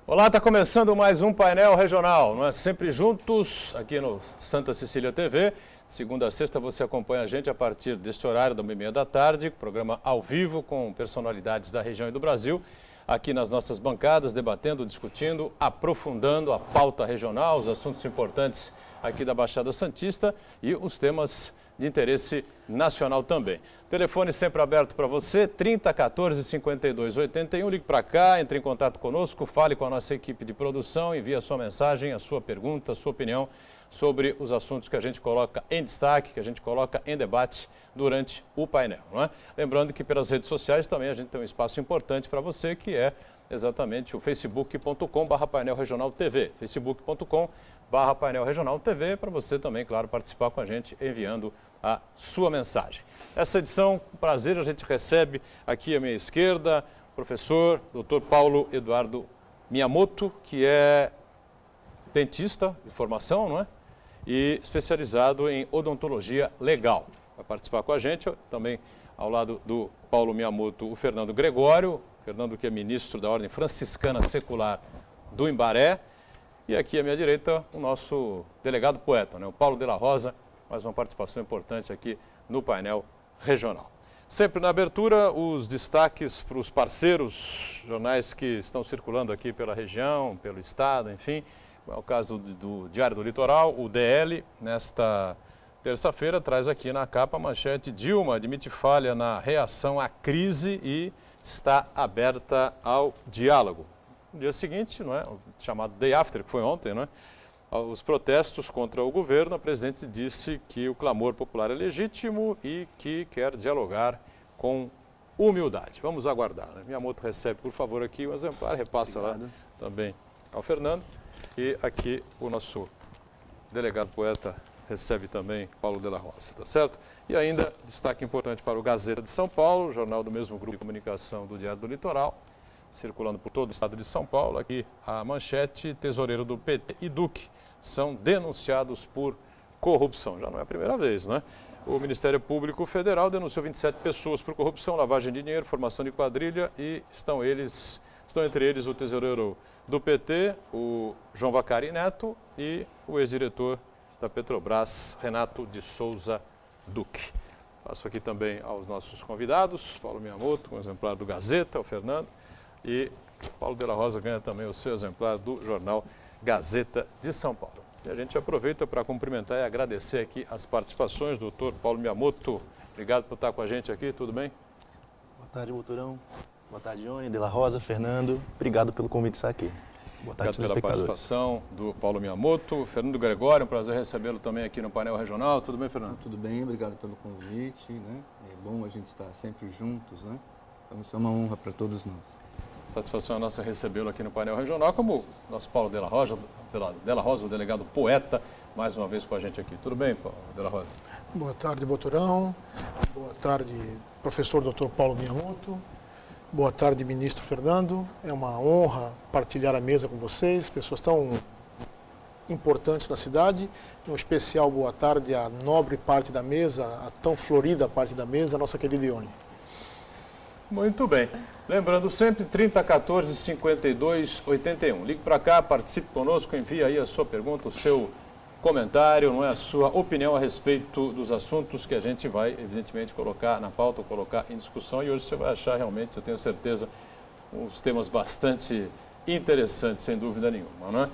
Olá, está começando mais um painel regional, não é? Sempre juntos aqui no Santa Cecília TV. Segunda a sexta você acompanha a gente a partir deste horário da 1h30 da tarde, programa ao vivo com personalidades da região e do Brasil, aqui nas nossas bancadas, debatendo, discutindo, aprofundando a pauta regional, os assuntos importantes aqui da Baixada Santista e os temas de interesse nacional também. Telefone sempre aberto para você, 30 14 52 81. Ligue para cá, entre em contato conosco, fale com a nossa equipe de produção, envie a sua mensagem, a sua pergunta, a sua opinião sobre os assuntos que a gente coloca em destaque, que a gente coloca em debate durante o painel, não é? Lembrando que pelas redes sociais também a gente tem um espaço importante para você, que é exatamente o facebook.com/painel regional TV, facebook.com/painel regional TV, para você também, claro, participar com a gente enviando a sua mensagem. Essa edição, com prazer, a gente recebe aqui à minha esquerda o professor Dr. Paulo Eduardo Miyamoto, que é dentista de formação, não é? E especializado em odontologia legal. Vai participar com a gente também, ao lado do Paulo Miyamoto, o Fernando Gregório, Fernando que é ministro da Ordem Franciscana Secular do Imbaré. E aqui à minha direita, o nosso delegado poeta, né? O Paulo de la Rosa, mais uma participação importante aqui no painel regional. Sempre na abertura, os destaques para os parceiros, jornais que estão circulando aqui pela região, pelo estado, enfim. É o caso do Diário do Litoral, o DL, nesta terça-feira, traz aqui na capa a manchete: Dilma admite falha na reação à crise e está aberta ao diálogo. No dia seguinte, não é, o chamado Day After, que foi ontem, não é? Os protestos contra o governo, a presidente disse que o clamor popular é legítimo e que quer dialogar com humildade. Vamos aguardar, né? Miyamoto recebe, por favor, aqui um exemplar, repassa lá também ao Fernando. E aqui o nosso delegado poeta recebe também Paulo de la Rosa, tá certo? E ainda destaque importante para o Gazeta de São Paulo, jornal do mesmo grupo de comunicação do Diário do Litoral, circulando por todo o estado de São Paulo. Aqui a manchete: tesoureiro do PT e Duque são denunciados por corrupção. Já não é a primeira vez, né? O Ministério Público Federal denunciou 27 pessoas por corrupção, lavagem de dinheiro, formação de quadrilha e estão entre eles o tesoureiro do PT, o João Vacari Neto, e o ex-diretor da Petrobras, Renato de Souza Duque. Passo aqui também aos nossos convidados, Paulo Miyamoto, com o exemplar do Gazeta, o Fernando, e Paulo de la Rosa ganha também o seu exemplar do jornal Gazeta de São Paulo. E a gente aproveita para cumprimentar e agradecer aqui as participações do Dr. Paulo Miyamoto. Obrigado por estar com a gente aqui, tudo bem? Boa tarde, Boturão. Boa tarde, Johnny, de la Rosa, Fernando. Obrigado pelo convite de estar aqui. Boa tarde, obrigado pela participação do Paulo Miyamoto. Fernando Gregório, um prazer recebê-lo também aqui no painel regional. Tudo bem, Fernando? Tudo bem, obrigado pelo convite, né? É bom a gente estar sempre juntos, né? Então isso é uma honra para todos nós. Satisfação é nossa recebê-lo aqui no painel regional, como o nosso Paulo de la Rosa, o delegado poeta, mais uma vez com a gente aqui. Tudo bem, Paulo de la Rosa? Boa tarde, Boturão. Boa tarde, professor Dr. Paulo Miyamoto. Boa tarde, ministro Fernando. É uma honra partilhar a mesa com vocês, pessoas tão importantes da cidade. Em especial, boa tarde à nobre parte da mesa, a tão florida parte da mesa, a nossa querida Ione. Muito bem. Lembrando sempre, 30 14 52 81. Ligue para cá, participe conosco, envie aí a sua pergunta, o seu comentário, não é, a sua opinião a respeito dos assuntos que a gente vai, evidentemente, colocar na pauta, colocar em discussão. E hoje você vai achar realmente, eu tenho certeza, uns temas bastante interessantes, sem dúvida nenhuma, não é?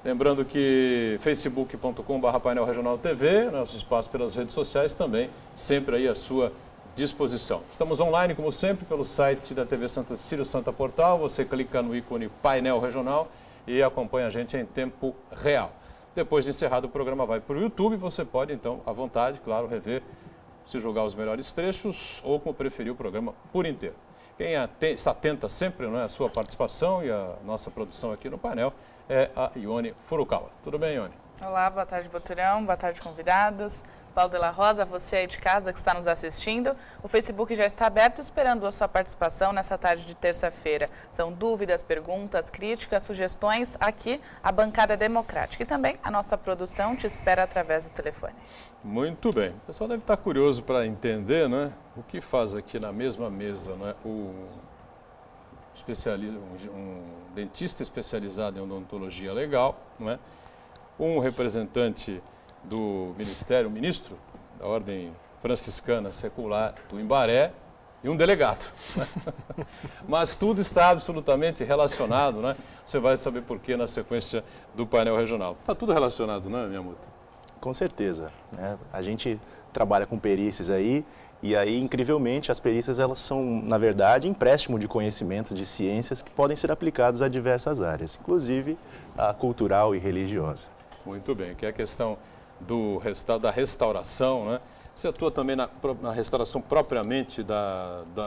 Lembrando que facebook.com/painel regional TV, nosso espaço pelas redes sociais também, sempre aí à sua disposição. Estamos online, como sempre, pelo site da TV Santa Cecília, o Santa Portal. Você clica no ícone Painel Regional e acompanha a gente em tempo real. Depois de encerrado o programa, vai para o YouTube. Você pode, então, à vontade, claro, rever, se jogar os melhores trechos ou, como preferir, o programa por inteiro. Quem está atenta sempre, não é, a sua participação e a nossa produção aqui no painel é a Ione Furukawa. Tudo bem, Ione? Olá, boa tarde, Boturão, boa tarde, convidados. Paulo de la Rosa, você aí de casa que está nos assistindo, o Facebook já está aberto esperando a sua participação nessa tarde de terça-feira. São dúvidas, perguntas, críticas, sugestões, aqui a bancada democrática. E também a nossa produção te espera através do telefone. Muito bem. O pessoal deve estar curioso para entender, né, o que faz aqui na mesma mesa, né, o um dentista especializado em odontologia legal, não é? Um representante do Ministério, um ministro da Ordem Franciscana Secular do Imbaré e um delegado. Né? Mas tudo está absolutamente relacionado, né? Você vai saber por quê na sequência do painel regional. Está tudo relacionado, não é, Miyamoto? Com certeza, né? A gente trabalha com perícias aí, e aí, incrivelmente, as perícias elas são, na verdade, empréstimo de conhecimentos, de ciências que podem ser aplicados a diversas áreas, inclusive a cultural e religiosa. Muito bem, que é a questão da restauração, né? Você atua também na restauração propriamente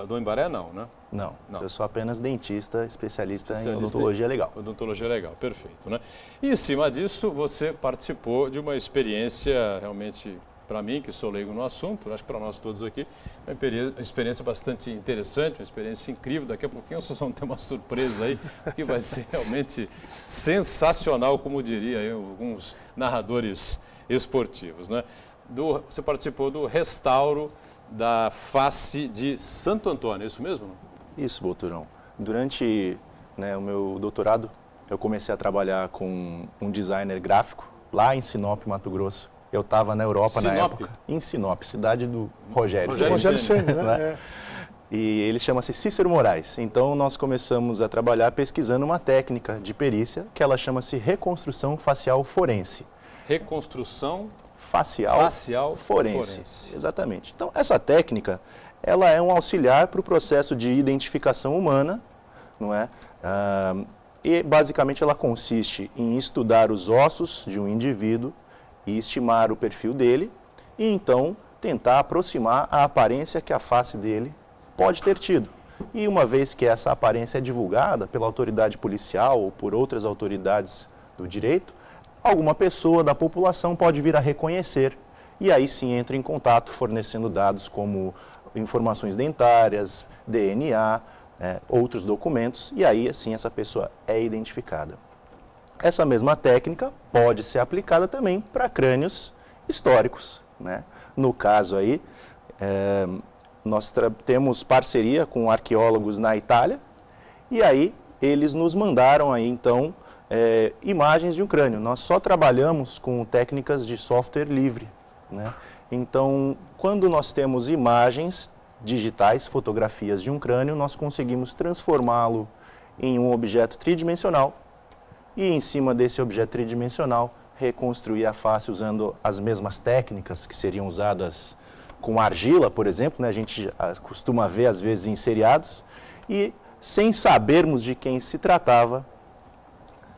do Imbaré, não, né? Não, Não. eu sou apenas dentista, especialista em odontologia legal. Odontologia legal, perfeito, né? E em cima disso, você participou de uma experiência realmente, para mim, que sou leigo no assunto, acho que para nós todos aqui, uma experiência bastante interessante, uma experiência incrível. Daqui a pouquinho vocês vão ter uma surpresa aí, que vai ser realmente sensacional, como diria aí alguns narradores esportivos, né? Você participou do restauro da face de Santo Antônio, é isso mesmo? Isso, Boturão. Durante o meu doutorado, eu comecei a trabalhar com um designer gráfico lá em Sinop, Mato Grosso. Eu estava na Europa na época. Em Sinop, cidade do Rogério Ceni, né? E ele chama-se Cícero Moraes. Então, nós começamos a trabalhar pesquisando uma técnica de perícia que ela chama-se reconstrução facial forense. Reconstrução facial forense. Exatamente. Então, essa técnica, ela é um auxiliar para o processo de identificação humana, não é? E, basicamente, ela consiste em estudar os ossos de um indivíduo e estimar o perfil dele e, então, tentar aproximar a aparência que a face dele pode ter tido. E, uma vez que essa aparência é divulgada pela autoridade policial ou por outras autoridades do direito, alguma pessoa da população pode vir a reconhecer e aí sim entra em contato fornecendo dados como informações dentárias, DNA, outros documentos e aí assim essa pessoa é identificada. Essa mesma técnica pode ser aplicada também para crânios históricos, né? No caso aí, nós temos parceria com arqueólogos na Itália e aí eles nos mandaram aí então imagens de um crânio. Nós só trabalhamos com técnicas de software livre, né? Então, quando nós temos imagens digitais, fotografias de um crânio, nós conseguimos transformá-lo em um objeto tridimensional e, em cima desse objeto tridimensional, reconstruir a face usando as mesmas técnicas que seriam usadas com argila, por exemplo, né? A gente costuma ver, às vezes, em seriados, e, sem sabermos de quem se tratava,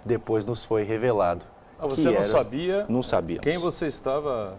depois nos foi revelado. Você não sabia? Não sabíamos. Quem você estava...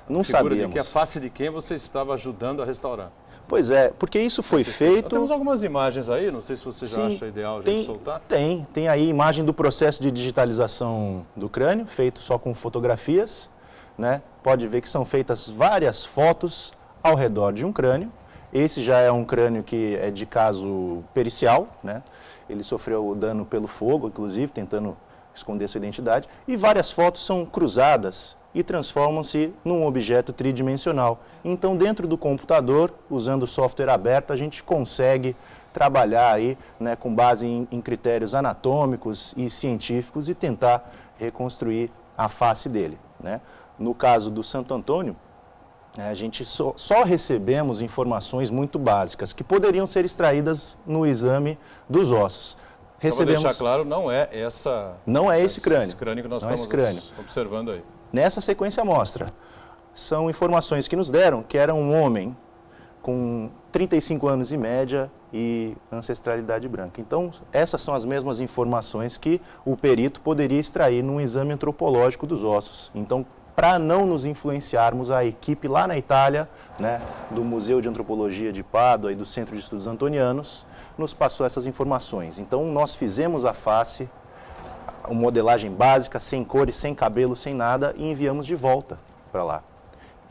Não sabíamos. A face de quem você estava ajudando a restaurar. Pois é, porque isso foi feito... Temos algumas imagens aí, não sei se você já acha ideal a gente soltar. Tem aí imagem do processo de digitalização do crânio, feito só com fotografias, né? Pode ver que são feitas várias fotos ao redor de um crânio. Esse já é um crânio que é de caso pericial, né? Ele sofreu dano pelo fogo, inclusive, tentando esconder sua identidade. E várias fotos são cruzadas e transformam-se num objeto tridimensional. Então, dentro do computador, usando software aberto, a gente consegue trabalhar aí, né, com base em critérios anatômicos e científicos e tentar reconstruir a face dele, né? No caso do Santo Antônio, a gente só recebemos informações muito básicas que poderiam ser extraídas no exame dos ossos. Só para deixar claro, não é essa... Não é esse crânio. Esse crânio que nós não estamos observando aí. Nessa sequência amostra, são informações que nos deram que era um homem com 35 anos em média e ancestralidade branca. Então, essas são as mesmas informações que o perito poderia extrair num exame antropológico dos ossos. Então, para não nos influenciarmos, a equipe lá na Itália, né, do Museu de Antropologia de Pádua e do Centro de Estudos Antonianos, nos passou essas informações. Então, nós fizemos a face, uma modelagem básica, sem cores, sem cabelo, sem nada, e enviamos de volta para lá.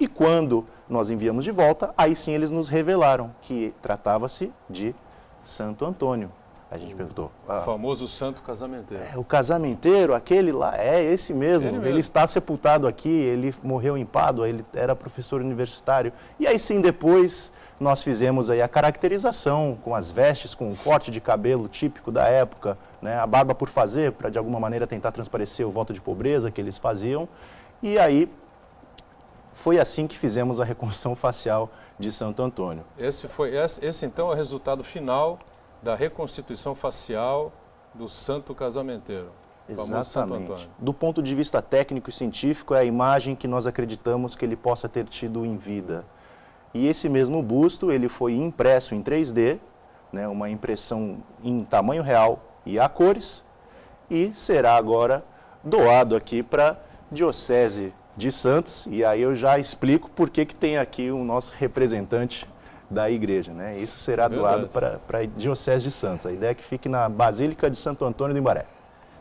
E quando nós enviamos de volta, aí sim eles nos revelaram que tratava-se de Santo Antônio. A gente perguntou. O famoso santo casamenteiro. O casamenteiro, aquele lá, é esse mesmo. Ele está sepultado aqui, ele morreu em Pádua, ele era professor universitário. E aí sim, depois, nós fizemos aí a caracterização com as vestes, com o corte de cabelo típico da época, né, a barba por fazer, para de alguma maneira tentar transparecer o voto de pobreza que eles faziam. E aí foi assim que fizemos a reconstrução facial de Santo Antônio. Esse então é o resultado final da reconstituição facial do santo casamenteiro. Exatamente. Do ponto de vista técnico e científico, é a imagem que nós acreditamos que ele possa ter tido em vida. E esse mesmo busto, ele foi impresso em 3D, né, uma impressão em tamanho real e a cores, e será agora doado aqui para a Diocese de Santos, e aí eu já explico por que tem aqui o nosso representante da igreja, né? Isso será doado para a Diocese de Santos. A ideia é que fique na Basílica de Santo Antônio do Imbaré.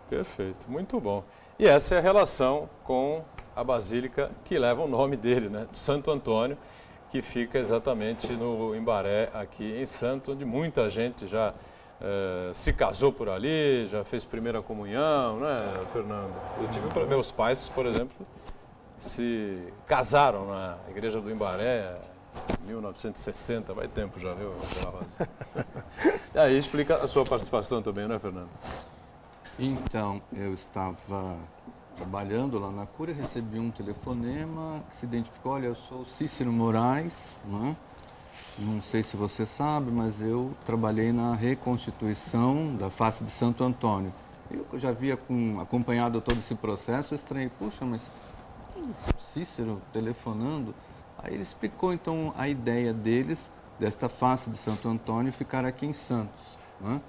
Perfeito, muito bom. E essa é a relação com a basílica que leva o nome dele, né? Santo Antônio, que fica exatamente no Imbaré, aqui em Santos, onde muita gente já se casou por ali, já fez primeira comunhão, né, Fernando? Eu tive meus pais, por exemplo, se casaram na igreja do Imbaré em 1960, vai tempo já, viu? E aí explica a sua participação também, né, Fernando? Então, eu estava trabalhando lá na Cúria, recebi um telefonema que se identificou, olha, eu sou Cícero Moraes, né? Não sei se você sabe, mas eu trabalhei na reconstituição da face de Santo Antônio. Eu já havia acompanhado todo esse processo, eu estranhei, puxa, mas Cícero telefonando. Aí ele explicou então a ideia deles, desta face de Santo Antônio, ficar aqui em Santos, né?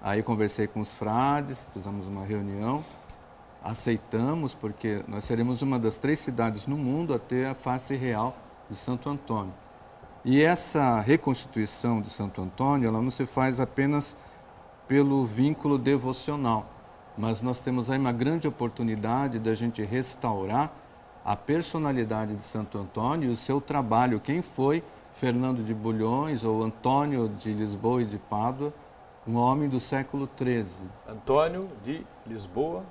Aí conversei com os frades, fizemos uma reunião, aceitamos, porque nós seremos uma das 3 cidades no mundo a ter a face real de Santo Antônio. E essa reconstituição de Santo Antônio, ela não se faz apenas pelo vínculo devocional, mas nós temos aí uma grande oportunidade da gente restaurar a personalidade de Santo Antônio e o seu trabalho. Quem foi Fernando de Bulhões ou Antônio de Lisboa e de Pádua, um homem do século XIII. Antônio de Lisboa.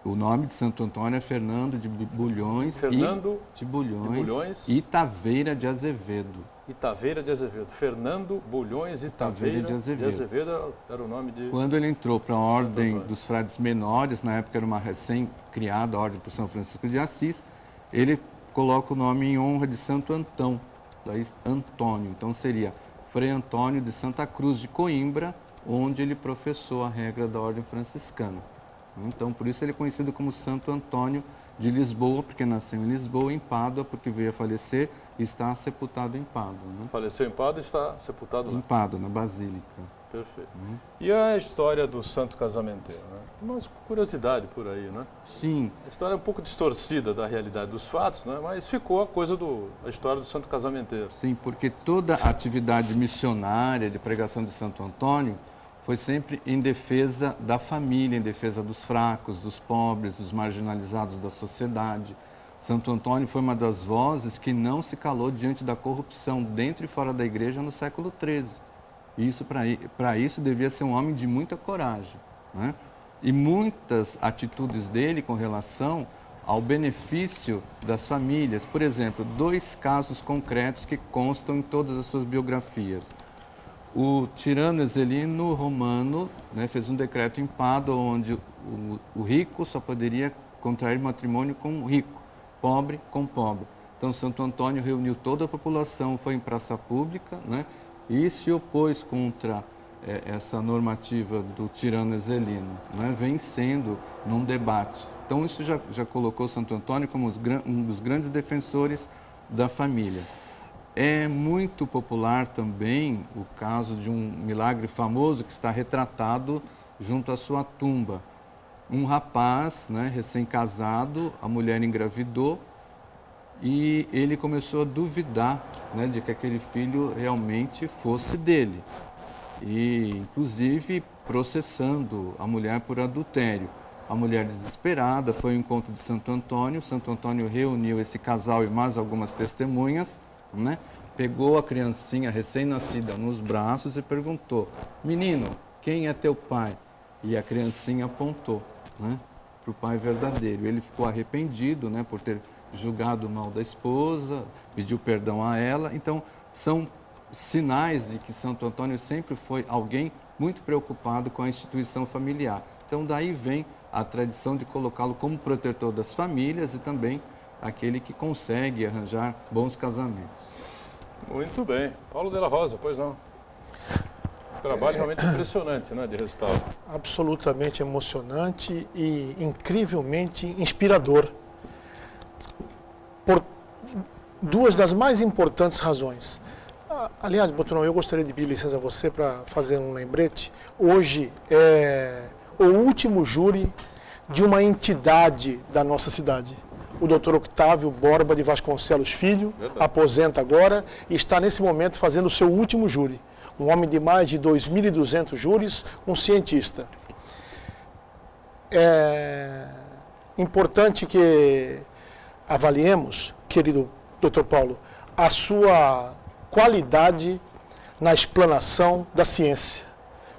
O nome de Santo Antônio é Fernando de Bulhões, Fernando de Bulhões e Taveira de Azevedo. Itaveira de Azevedo. Fernando Bulhões e Taveira de Azevedo era o nome de... Quando ele entrou para a Ordem dos Frades Menores, na época era uma recém-criada Ordem por São Francisco de Assis, ele coloca o nome em honra de Santo Antão, daí Antônio. Então seria Frei Antônio de Santa Cruz de Coimbra, onde ele professou a regra da Ordem Franciscana. Então, por isso ele é conhecido como Santo Antônio de Lisboa, porque nasceu em Lisboa, em Pádua, porque veio a falecer e está sepultado em Pádua. Né? Faleceu em Pádua e está sepultado lá. Em Pádua, na Basílica. Perfeito. E a história do santo casamenteiro, né? Uma curiosidade por aí, né? Sim. A história é um pouco distorcida da realidade dos fatos, né? Mas ficou a história do santo casamenteiro. Sim, porque toda a atividade missionária de pregação de Santo Antônio foi sempre em defesa da família, em defesa dos fracos, dos pobres, dos marginalizados da sociedade. Santo Antônio foi uma das vozes que não se calou diante da corrupção dentro e fora da igreja no século XIII. E para isso devia ser um homem de muita coragem, né? E muitas atitudes dele com relação ao benefício das famílias. Por exemplo, 2 casos concretos que constam em todas as suas biografias. O tirano Exelino Romano, né, fez um decreto em Pádua onde o rico só poderia contrair matrimônio com o rico, pobre com pobre. Então Santo Antônio reuniu toda a população, foi em praça pública, né, e se opôs contra essa normativa do tirano Exelino, né, vencendo num debate. Então isso já colocou Santo Antônio como um dos grandes defensores da família. É muito popular também o caso de um milagre famoso que está retratado junto à sua tumba. Um rapaz, né, recém-casado, a mulher engravidou e ele começou a duvidar, né, de que aquele filho realmente fosse dele. E, inclusive, processando a mulher por adultério. A mulher desesperada foi ao encontro de Santo Antônio. Santo Antônio reuniu esse casal e mais algumas testemunhas, né? Pegou a criancinha recém-nascida nos braços e perguntou: menino, quem é teu pai? E a criancinha apontou, né, para o pai verdadeiro. Ele ficou arrependido, né, por ter julgado mal da esposa, pediu perdão a ela. Então, são sinais de que Santo Antônio sempre foi alguém muito preocupado com a instituição familiar. Então, daí vem a tradição de colocá-lo como protetor das famílias e também aquele que consegue arranjar bons casamentos. Muito bem. Paulo de la Rosa, pois não? Trabalho realmente impressionante, né, de restauro. Absolutamente emocionante e incrivelmente inspirador. Por duas das mais importantes razões. Aliás, Boturão, eu gostaria de pedir licença a você para fazer um lembrete. Hoje é o último júri de uma entidade da nossa cidade. O Dr. Octávio Borba de Vasconcelos Filho, aposenta agora e está nesse momento fazendo o seu último júri. Um homem de mais de 2.200 júris, um cientista. É importante que avaliemos, querido Dr. Paulo, a sua qualidade na explanação da ciência.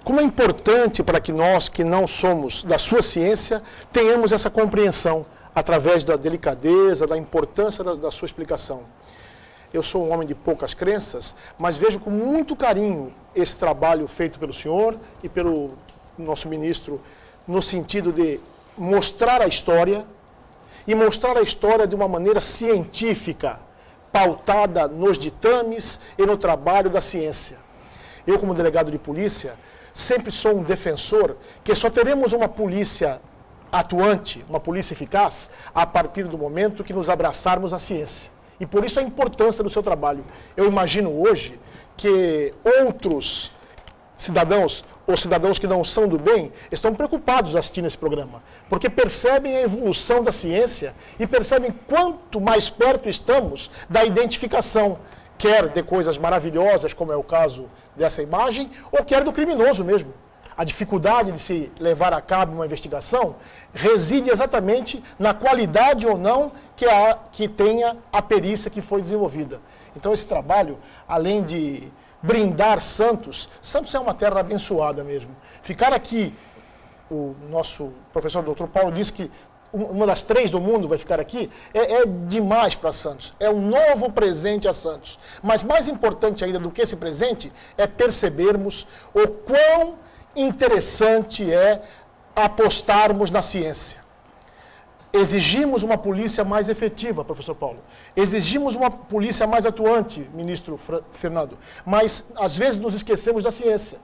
Como é importante para que nós, que não somos da sua ciência, tenhamos essa compreensão através da delicadeza, da importância da sua explicação. Eu sou um homem de poucas crenças, mas vejo com muito carinho esse trabalho feito pelo senhor e pelo nosso ministro, no sentido de mostrar a história, e mostrar a história de uma maneira científica, pautada nos ditames e no trabalho da ciência. Eu, como delegado de polícia, sempre sou um defensor que só teremos uma polícia atuante, uma polícia eficaz, a partir do momento que nos abraçarmos à ciência. E por isso a importância do seu trabalho. Eu imagino hoje que outros cidadãos ou cidadãos que não são do bem estão preocupados assistindo esse programa, porque percebem a evolução da ciência e percebem quanto mais perto estamos da identificação, quer de coisas maravilhosas, como é o caso dessa imagem, ou quer do criminoso mesmo. A dificuldade de se levar a cabo uma investigação reside exatamente na qualidade ou não que tenha a perícia que foi desenvolvida. Então esse trabalho, além de brindar Santos, Santos é uma terra abençoada mesmo. Ficar aqui, o nosso professor Dr. Paulo disse que uma das 3 do mundo vai ficar aqui, é demais para Santos. É um novo presente a Santos. Mas mais importante ainda do que esse presente é percebermos o quão interessante é apostarmos na ciência. Exigimos uma polícia mais efetiva, professor Paulo. Exigimos uma polícia mais atuante, ministro Fernando. Mas, às vezes, nos esquecemos da ciência.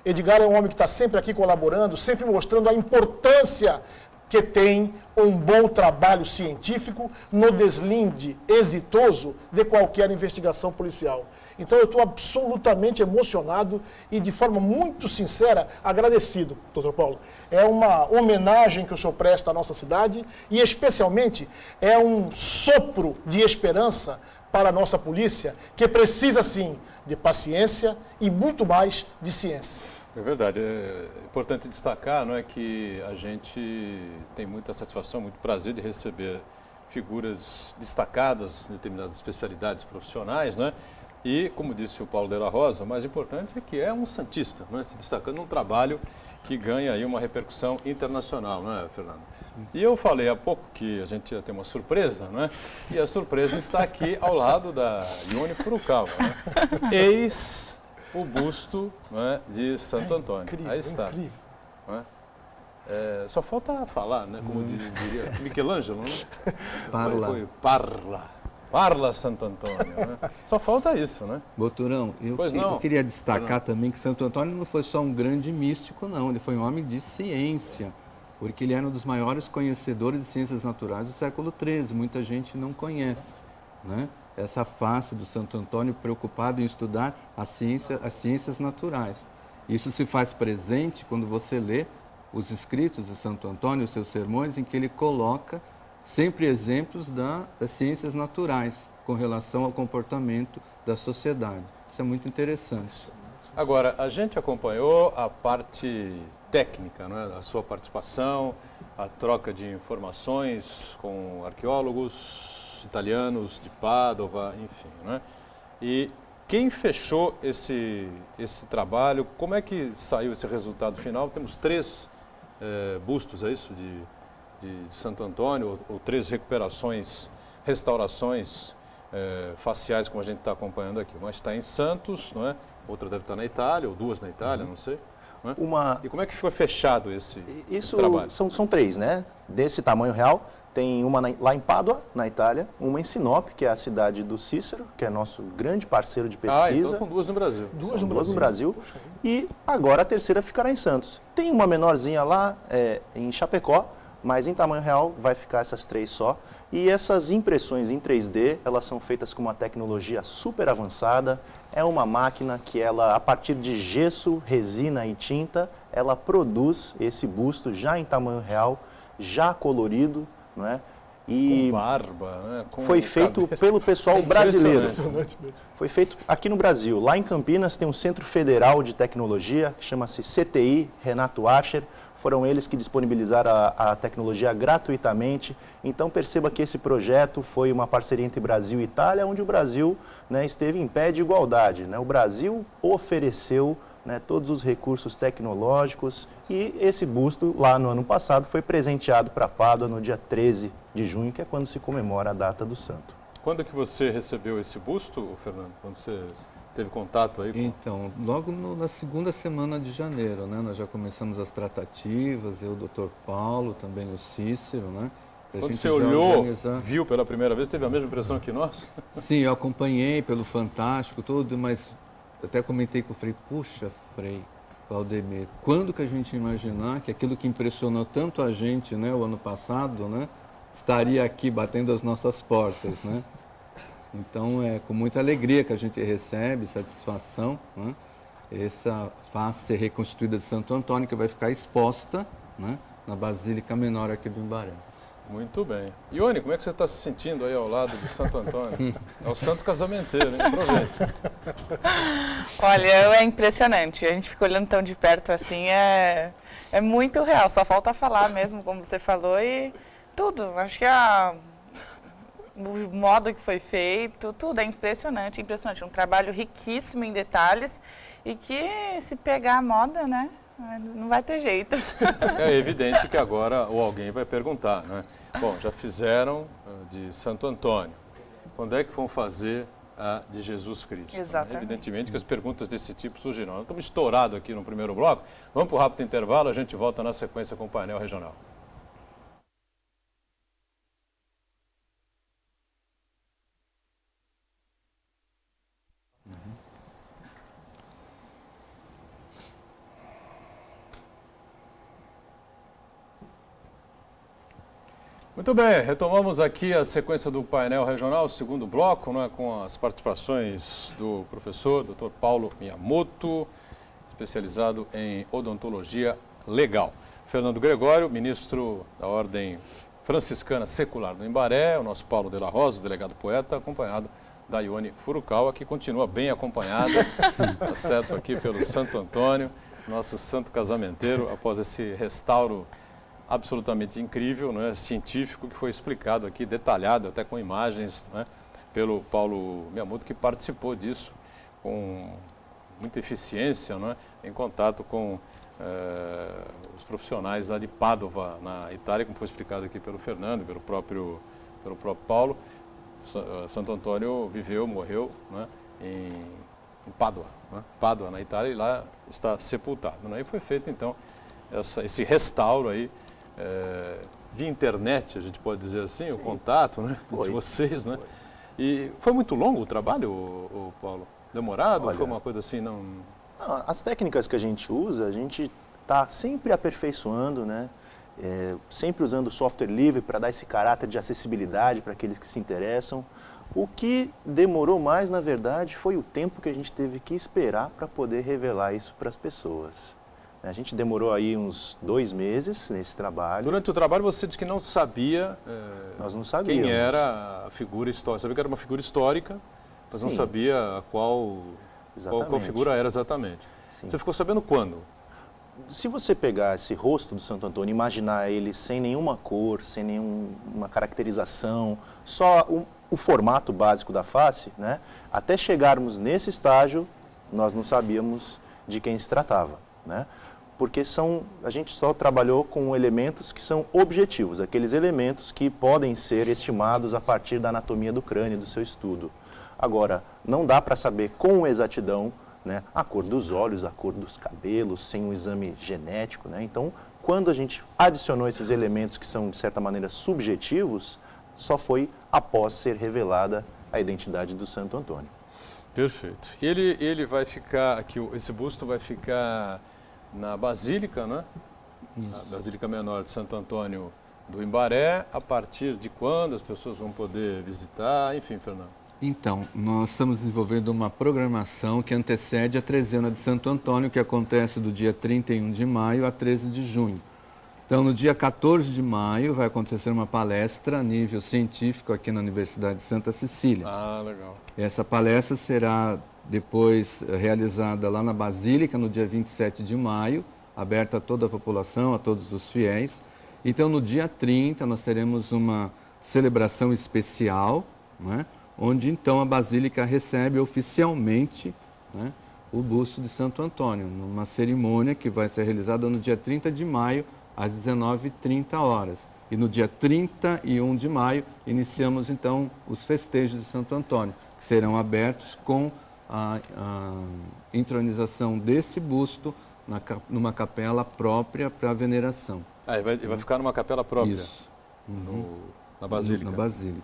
Edgar é um homem que está sempre aqui colaborando, sempre mostrando a importância que tem um bom trabalho científico no deslinde exitoso de qualquer investigação policial. Então eu estou absolutamente emocionado e de forma muito sincera agradecido, doutor Paulo. É uma homenagem que o senhor presta à nossa cidade e especialmente é um sopro de esperança para a nossa polícia, que precisa sim de paciência e muito mais de ciência. É verdade, é importante destacar, não é, que a gente tem muita satisfação, muito prazer de receber figuras destacadas em determinadas especialidades profissionais, não é? E, como disse o Paulo de la Rosa, o mais importante é que é um santista, não é? Se destacando num trabalho que ganha aí uma repercussão internacional, não é, Fernando? E eu falei há pouco que a gente ia ter uma surpresa, não é? E a surpresa está aqui ao lado da Ione Furukawa, né? Eis o busto, não é, de Santo Antônio. Incrível, aí está. Incrível. Não é? Só falta falar, né? Como diria Michelangelo, né? Parla. Parla Santo Antônio, né? Só falta isso, né? Boturão, eu queria destacar também que Santo Antônio não foi só um grande místico, não. Ele foi um homem de ciência, porque ele era um dos maiores conhecedores de ciências naturais do século XIII. Muita gente não conhece, né? Essa face do Santo Antônio preocupado em estudar as ciências naturais. Isso se faz presente quando você lê os escritos de Santo Antônio, os seus sermões, em que ele coloca sempre exemplos das ciências naturais com relação ao comportamento da sociedade. Isso é muito interessante. Agora, a gente acompanhou a parte técnica, não é? A sua participação, a troca de informações com arqueólogos italianos de Pádua, enfim, né? E quem fechou esse trabalho, como é que saiu esse resultado final? Temos 3 bustos, é isso, de Santo Antônio, ou 3 restaurações faciais, como a gente está acompanhando aqui. Uma está em Santos, não é? Outra deve estar na Itália, ou duas na Itália, não sei. Não é? E como é que ficou fechado esse trabalho? São três, né? Desse tamanho real. Tem uma lá em Pádua, na Itália, uma em Sinop, que é a cidade do Cícero, que é nosso grande parceiro de pesquisa. Então são duas no Brasil. Duas no Brasil. E agora a terceira ficará em Santos. Tem uma menorzinha lá em Chapecó, mas em tamanho real vai ficar essas três só. E essas impressões em 3D, elas são feitas com uma tecnologia super avançada. É uma máquina que ela, a partir de gesso, resina e tinta, ela produz esse busto já em tamanho real, já colorido, não é? E com barba, né? Foi feito pelo pessoal brasileiro. Foi feito aqui no Brasil. Lá em Campinas tem um Centro Federal de Tecnologia, que chama-se CTI, Renato Archer. Foram eles que disponibilizaram a tecnologia gratuitamente. Então perceba que esse projeto foi uma parceria entre Brasil e Itália, onde o Brasil, né, esteve em pé de igualdade, né? O Brasil ofereceu, né, todos os recursos tecnológicos e esse busto, lá no ano passado, foi presenteado para Pádua no dia 13 de junho, que é quando se comemora a data do santo. Quando que você recebeu esse busto, Fernando? Quando você teve contato aí? Então, logo na segunda semana de janeiro, né? Nós já começamos as tratativas, eu, o Dr. Paulo, também o Cícero, né? Quando você olhou, viu pela primeira vez, teve a mesma impressão que nós? Sim, eu acompanhei pelo Fantástico, tudo, mas até comentei com o Frei, puxa, Frei, Valdemir, quando que a gente ia imaginar que aquilo que impressionou tanto a gente, né, o ano passado, né, estaria aqui batendo as nossas portas, né? Então, é com muita alegria que a gente recebe, satisfação, né, essa face reconstituída de Santo Antônio, que vai ficar exposta, né, na Basílica Menor aqui do Imbaré. Muito bem. Ione, como é que você está se sentindo aí ao lado de Santo Antônio? É o santo casamenteiro, hein? Aproveita. Olha, é impressionante. A gente fica olhando tão de perto assim, é muito real. Só falta falar mesmo, como você falou, e tudo. Acho que o modo que foi feito, tudo é impressionante, impressionante. Um trabalho riquíssimo em detalhes e que, se pegar a moda, né? Não vai ter jeito. É evidente que agora alguém vai perguntar, né? Bom, já fizeram de Santo Antônio. Quando é que vão fazer a de Jesus Cristo? Exatamente. Evidentemente que as perguntas desse tipo surgirão. Nós estamos estourados aqui no primeiro bloco. Vamos para o rápido intervalo, a gente volta na sequência com o painel regional. Muito bem, retomamos aqui a sequência do painel regional, segundo bloco, né, com as participações do professor Dr. Paulo Miyamoto, especializado em odontologia legal. Fernando Gregório, ministro da Ordem Franciscana Secular do Imbaré, o nosso Paulo de la Rosa, o delegado poeta, acompanhado da Ione Furukawa, que continua bem acompanhada, tá certo, aqui pelo Santo Antônio, nosso santo casamenteiro, após esse restauro absolutamente incrível, né, científico, que foi explicado aqui, detalhado, até com imagens, né, pelo Paulo Miyamoto, que participou disso com muita eficiência, né, em contato com os profissionais lá de Pádua, na Itália, como foi explicado aqui pelo Fernando, pelo próprio Paulo. Santo Antônio viveu, morreu, né, em Pádua, né, Pádua, na Itália, e lá está sepultado, né, e foi feito, então, esse restauro aí, de internet, a gente pode dizer assim, o contato, né, de vocês, né? E foi muito longo o trabalho, o Paulo? Demorado? Olha, foi uma coisa assim, não... As técnicas que a gente usa, a gente está sempre aperfeiçoando, né? Sempre usando software livre para dar esse caráter de acessibilidade para aqueles que se interessam. O que demorou mais, na verdade, foi o tempo que a gente teve que esperar para poder revelar isso para as pessoas. A gente demorou aí uns 2 meses nesse trabalho. Durante o trabalho você disse que não sabia Nós não sabíamos. Quem era a figura histórica. Sabia que era uma figura histórica, mas Sim. Não sabia qual figura era exatamente. Sim. Você ficou sabendo quando? Se você pegar esse rosto do Santo Antônio, imaginar ele sem nenhuma cor, sem nenhuma caracterização, só o formato básico da face, né? Até chegarmos nesse estágio, nós não sabíamos de quem se tratava, né? porque a gente só trabalhou com elementos que são objetivos, aqueles elementos que podem ser estimados a partir da anatomia do crânio, do seu estudo. Agora, não dá para saber com exatidão, né, a cor dos olhos, a cor dos cabelos, sem um exame genético, né? Então, quando a gente adicionou esses elementos que são, de certa maneira, subjetivos, só foi após ser revelada a identidade do Santo Antônio. Perfeito. Ele vai ficar, aqui, esse busto vai ficar na Basílica, né? Na Basílica Menor de Santo Antônio do Imbaré. A partir de quando as pessoas vão poder visitar? Enfim, Fernando. Então, nós estamos desenvolvendo uma programação que antecede a Trezena de Santo Antônio, que acontece do dia 31 de maio a 13 de junho. Então, no dia 14 de maio, vai acontecer uma palestra a nível científico aqui na Universidade de Santa Cecília. Ah, legal. Essa palestra será depois realizada lá na Basílica, no dia 27 de maio, aberta a toda a população, a todos os fiéis. Então, no dia 30, nós teremos uma celebração especial, né, onde então a Basílica recebe oficialmente, né, o busto de Santo Antônio, numa cerimônia que vai ser realizada no dia 30 de maio, às 19h30. E no dia 31 de maio, iniciamos então os festejos de Santo Antônio, que serão abertos com a entronização desse busto numa capela própria para a veneração. Ah, ele vai ficar numa capela própria? Isso. Na Basílica? Na Basílica.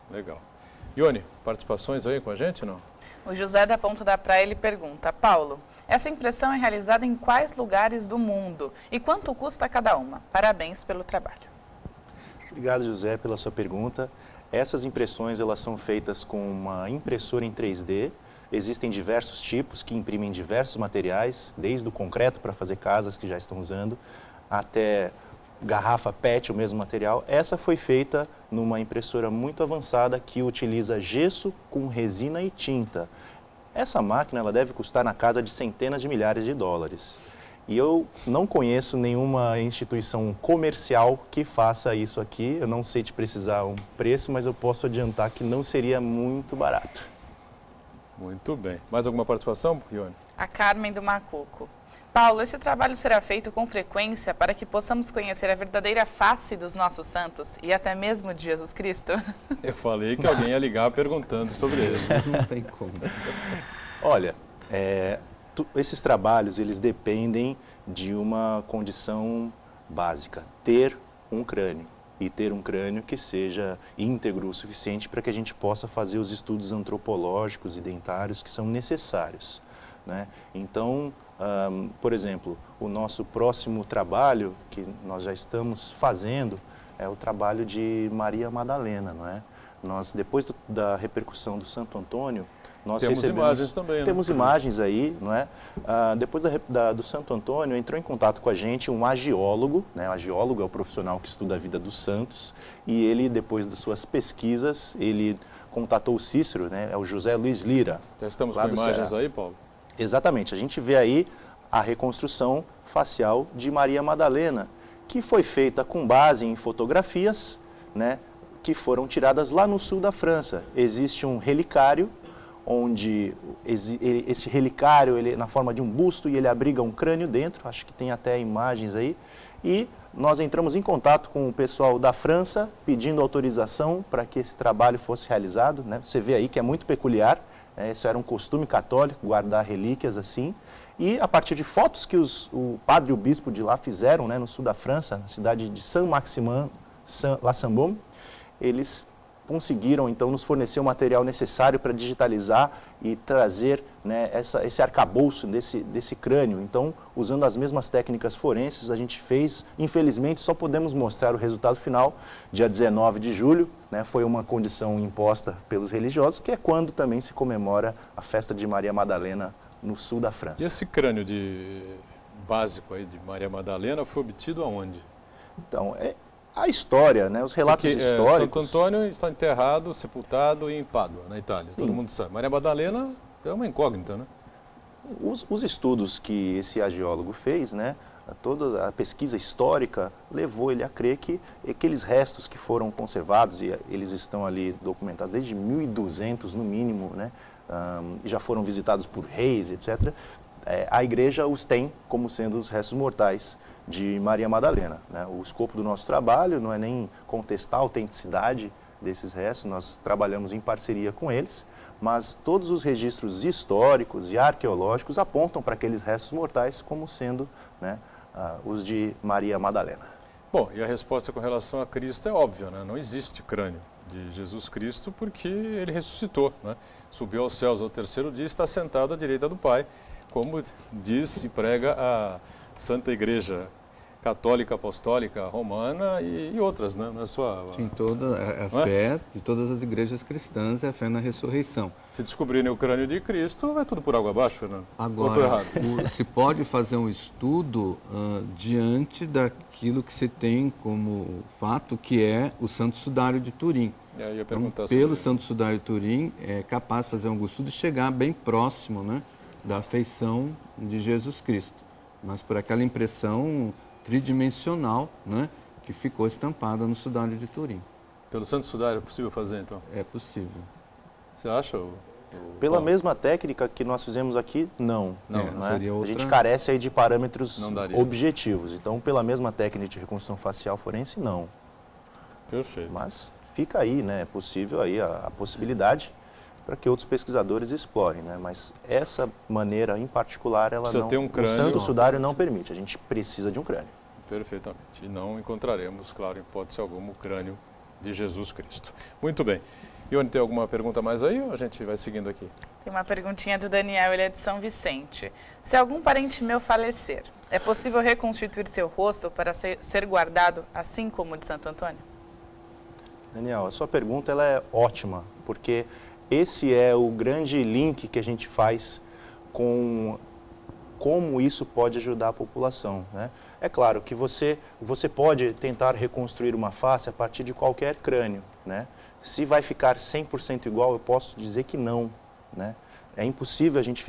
Legal. Ione, participações aí com a gente, não? O José da Ponta da Praia, ele pergunta: Paulo, essa impressão é realizada em quais lugares do mundo e quanto custa cada uma? Parabéns pelo trabalho. Obrigado, José, pela sua pergunta. Essas impressões, elas são feitas com uma impressora em 3D. Existem diversos tipos que imprimem diversos materiais, desde o concreto para fazer casas que já estão usando, até garrafa PET, o mesmo material. Essa foi feita numa impressora muito avançada que utiliza gesso com resina e tinta. Essa máquina, ela deve custar na casa de centenas de milhares de dólares. E eu não conheço nenhuma instituição comercial que faça isso aqui. Eu não sei te precisar um preço, mas eu posso adiantar que não seria muito barato. Muito bem. Mais alguma participação, Ione? A Carmen do Macuco. Paulo, esse trabalho será feito com frequência para que possamos conhecer a verdadeira face dos nossos santos e até mesmo de Jesus Cristo? Eu falei que alguém ia ligar perguntando sobre ele. Não tem como. Olha, esses trabalhos, eles dependem de uma condição básica, ter um crânio. E ter um crânio que seja íntegro o suficiente para que a gente possa fazer os estudos antropológicos e dentários que são necessários, né? Então, por exemplo, o nosso próximo trabalho, que nós já estamos fazendo, é o trabalho de Maria Madalena, não é? Nós, depois da repercussão do Santo Antônio, nós temos imagens também, né? Temos imagens aí, não é? Depois do Santo Antônio, entrou em contato com a gente um agiólogo, né? O agiólogo é o profissional que estuda a vida dos santos, e ele, depois das suas pesquisas, ele contatou o Cícero, né? É o José Luiz Lira. Já estamos com imagens aí, Paulo? Exatamente, a gente vê aí a reconstrução facial de Maria Madalena, que foi feita com base em fotografias, né, que foram tiradas lá no sul da França. Existe um relicário, onde esse relicário ele é na forma de um busto e ele abriga um crânio dentro, acho que tem até imagens aí, e nós entramos em contato com o pessoal da França, pedindo autorização para que esse trabalho fosse realizado, né? Você vê aí que é muito peculiar. Isso era um costume católico, guardar relíquias assim. E a partir de fotos que o padre e o bispo de lá fizeram, né, no sul da França, na cidade de Saint-Maximin, Saint-Lassambon, eles conseguiram então nos fornecer o material necessário para digitalizar e trazer, né, esse arcabouço desse crânio. Então, usando as mesmas técnicas forenses, a gente fez. Infelizmente, só podemos mostrar o resultado final dia 19 de julho. Né, foi uma condição imposta pelos religiosos, que é quando também se comemora a festa de Maria Madalena no sul da França. E esse crânio básico aí de Maria Madalena foi obtido aonde? Então, a história, né, os relatos históricos... Santo Antônio está enterrado, sepultado em Pádua, na Itália. Sim. Todo mundo sabe. Maria Madalena é uma incógnita, né? Os estudos que esse agiólogo fez, né, toda a pesquisa histórica levou ele a crer que aqueles restos que foram conservados, e eles estão ali documentados desde 1200 no mínimo, né, já foram visitados por reis, etc., a igreja os tem como sendo os restos mortais de Maria Madalena, né? O escopo do nosso trabalho não é nem contestar a autenticidade desses restos, nós trabalhamos em parceria com eles, mas todos os registros históricos e arqueológicos apontam para aqueles restos mortais como sendo, né, os de Maria Madalena. Bom, e a resposta com relação a Cristo é óbvia, né? Não existe crânio de Jesus Cristo porque ele ressuscitou, né? Subiu aos céus ao terceiro dia e está sentado à direita do Pai, como diz e prega a Santa Igreja Católica, Apostólica, Romana e outras, né? Na sua... Sim, toda a fé de todas as igrejas cristãs é a fé na ressurreição. Se descobrirem o crânio de Cristo, vai tudo por água abaixo, Fernando? Agora, se pode fazer um estudo diante daquilo que se tem como fato, que é o Santo Sudário de Turim. Então, pelo Santo Sudário de Turim, é capaz de fazer um estudo e chegar bem próximo, né, da afeição de Jesus Cristo. Mas por aquela impressão tridimensional, né, que ficou estampada no Sudário de Turim. Pelo Santo Sudário é possível fazer, então? É possível. Você acha? Pela mesma técnica que nós fizemos aqui, não. Seria outra... A gente carece aí de parâmetros objetivos. Então, pela mesma técnica de reconstrução facial forense, não. Perfeito. Mas fica aí, né? É possível aí a possibilidade para que outros pesquisadores explorem, né? Mas essa maneira em particular, ela não, ter um crânio, o Santo Sudário não permite. A gente precisa de um crânio. Perfeitamente. E não encontraremos, claro, em hipótese alguma, o crânio de Jesus Cristo. Muito bem. Ione, tem alguma pergunta mais aí ou a gente vai seguindo aqui? Tem uma perguntinha do Daniel, ele é de São Vicente. Se algum parente meu falecer, é possível reconstituir seu rosto para ser guardado assim como o de Santo Antônio? Daniel, a sua pergunta ela é ótima, porque esse é o grande link que a gente faz com como isso pode ajudar a população, né? É claro que você pode tentar reconstruir uma face a partir de qualquer crânio, né? Se vai ficar 100% igual, eu posso dizer que não, né? É impossível a gente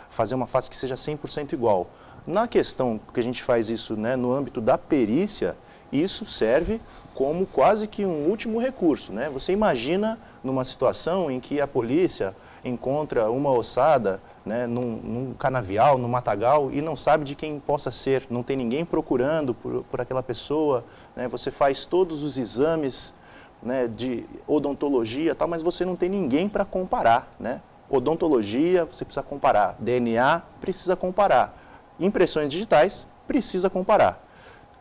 fazer uma face que seja 100% igual. Na questão que a gente faz isso, né, no âmbito da perícia, isso serve como quase que um último recurso, né? Você imagina numa situação em que a polícia encontra uma ossada, né, num canavial, num matagal, e não sabe de quem possa ser, não tem ninguém procurando por aquela pessoa, né? Você faz todos os exames, né, de odontologia, tal, mas você não tem ninguém para comparar, né? Odontologia, você precisa comparar. DNA, precisa comparar. Impressões digitais, precisa comparar.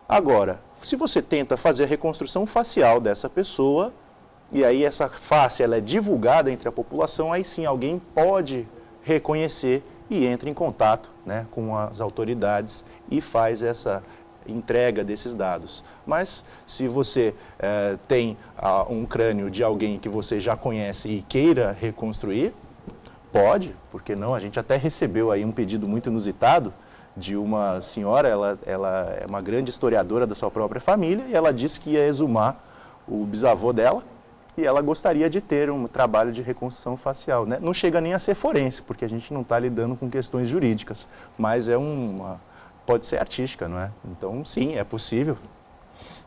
Agora, se você tenta fazer a reconstrução facial dessa pessoa, e aí essa face ela é divulgada entre a população, aí sim alguém pode reconhecer e entra em contato, né, com as autoridades e faz essa entrega desses dados. Mas se você tem um crânio de alguém que você já conhece e queira reconstruir, pode, porque não? A gente até recebeu aí um pedido muito inusitado de uma senhora, ela é uma grande historiadora da sua própria família, e ela disse que ia exumar o bisavô dela, e ela gostaria de ter um trabalho de reconstrução facial, né? Não chega nem a ser forense, porque a gente não está lidando com questões jurídicas, mas pode ser artística, não é? Então, sim, é possível.